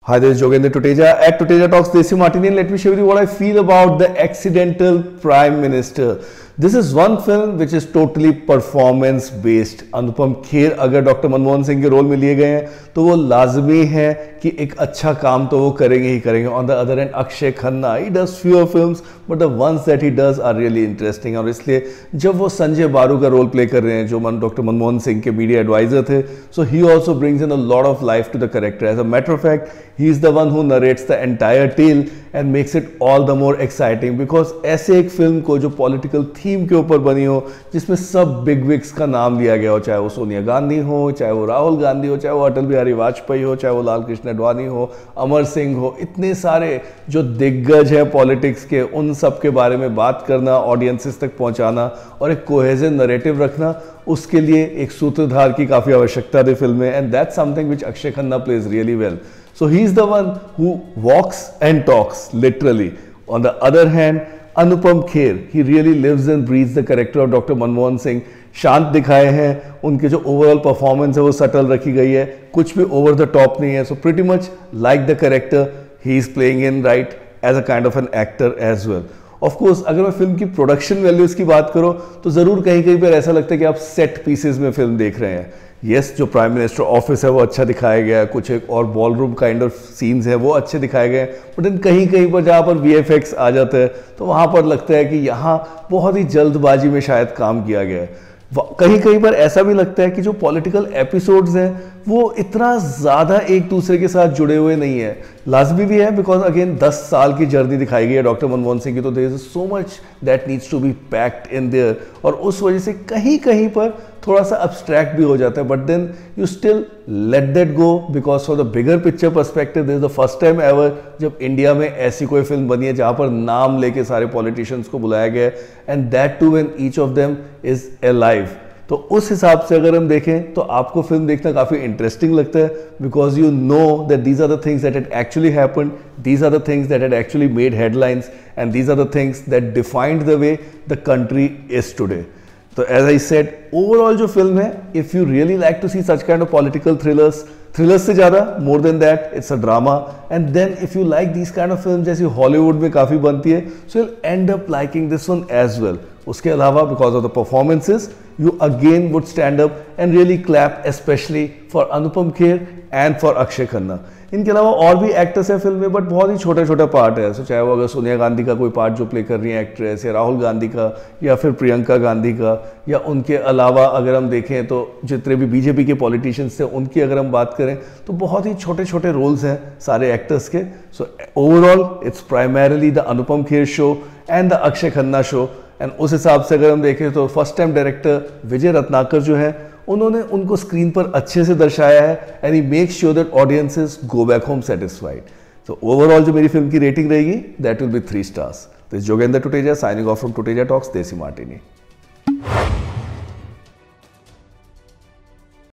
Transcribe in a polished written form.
Hi, this is Jogendra Tuteja at Tuteja Talks Desi Martini, and let me share with you what I feel about The Accidental Prime Minister. This is one film which is totally performance based. Anupam Kher अगर doctor Manmohan Singh के role में लिए गए हैं तो वो लाजमी है कि एक अच्छा काम तो वो करेंगे ही करेंगे. On the other end Akshaye Khanna, he does fewer films but the ones that he does are really interesting. और इसलिए जब वो संजय बारू का रोल प्ले कर रहे हैं जो डॉक्टर मनमोहन सिंह के मीडिया एडवाइजर थे, so he also brings in a lot of life to the character. As a matter of fact, he is the one who narrates the entire tale and makes it all the more exciting because ऐसे एक film को जो political theme के ऊपर बनी हो, जिसमें सब बिग विग्स का नाम लिया गया हो, चाहे वो सोनिया गांधी हो, चाहे वो राहुल गांधी हो, चाहे वो अटल बिहारी वाजपेयी हो, चाहे वो लाल कृष्ण अडवाणी हो, अमर सिंह हो, इतने सारे जो दिग्गज हैं पॉलिटिक्स के, उन सब के बारे में बात करना, ऑडियंसेस तक पहुंचाना और एक कोहेजन नरेटिव रखना, उसके लिए एक सूत्रधार की काफ़ी आवश्यकता थी फिल्म में. And that's something which Akshaye Khanna plays really well. So he is the one who walks and talks, literally. On the other hand, Anupam Kher, he really lives and breathes the character of Dr. Manmohan Singh. शांत दिखाए हैं, उनके जो overall performance है वो subtle रखी गई है, कुछ भी ओवर द टॉप नहीं है. So pretty much like the character he is playing in right as a kind of an actor as well. Of course अगर मैं फिल्म की प्रोडक्शन वैल्यूज की बात करूं तो जरूर कहीं कहीं पर ऐसा लगता है कि आप सेट पीसेस में फिल्म देख रहे हैं. यस, जो प्राइम मिनिस्टर ऑफिस है वो अच्छा दिखाया गया है, कुछ एक और ball room kind of scenes है वो अच्छे दिखाए गए हैं, बट देन कहीं कहीं पर जहाँ पर VFX आ जाता है तो वहाँ पर लगता है कि यहाँ बहुत ही जल्दबाजी में शायद काम किया गया है. कहीं कहीं पर ऐसा भी लगता है कि जो पॉलिटिकल एपिसोड्स हैं वो इतना ज़्यादा एक दूसरे के साथ जुड़े हुए नहीं है. लाजमी भी है बिकॉज अगेन 10 साल की जर्नी दिखाई गई है डॉक्टर मनमोहन सिंह की, तो there is so much that needs to be packed in there, और उस वजह से कहीं कहीं पर थोड़ा सा अब्स्ट्रैक्ट भी हो जाता है. But then you still let that go because for the bigger picture perspective this is the first time ever जब इंडिया में ऐसी कोई फिल्म बनी है जहाँ पर नाम लेके सारे पॉलिटिशियंस को बुलाया गया है, and that too when each of them is alive. तो उस हिसाब से अगर हम देखें तो आपको फिल्म देखना काफ़ी इंटरेस्टिंग लगता है because you know that these are the things that had actually happened, these are the things that had actually made headlines, and these are the things that defined the way the country is today. तो as I said, overall जो film है, if you really like to see such kind of political thrillers से ज़्यादा more than that it's a drama. And then if you like these kind of film जैसी Hollywood में काफ़ी बनती है, so you'll end up liking this one as well. उसके अलावा because of the performances you again would stand up and really clap, especially for Anupam Kher and for Akshay Khanna. इनके अलावा और भी एक्टर्स हैं फिल्म में but बहुत ही छोटा छोटा पार्ट है. सो चाहे वो अगर सोनिया गांधी का कोई पार्ट जो प्ले कर रही है एक्ट्रेस, या राहुल गांधी का, या फिर प्रियंका गांधी का, या उनके अलावा अगर हम देखें तो जितने भी बीजेपी के पॉलिटिशियंस थे उनकी अगर हम बात करें तो बहुत ही छोटे छोटे रोल्स हैं सारे एक्टर्स के. So overall it's primarily the Anupam Kher show and the Akshay Khanna show. And उस हिसाब से अगर हम देखें तो फर्स्ट टाइम डायरेक्टर विजय रत्नाकर जो है उन्होंने उनको स्क्रीन पर अच्छे से दर्शाया है, and he makes sure that audiences go back home satisfied. तो ओवरऑल जो मेरी फिल्म की रेटिंग रहेगी that will be 3 stars. This Jogendra Tuteja signing off from Tuteja talks देसी मार्टिनी.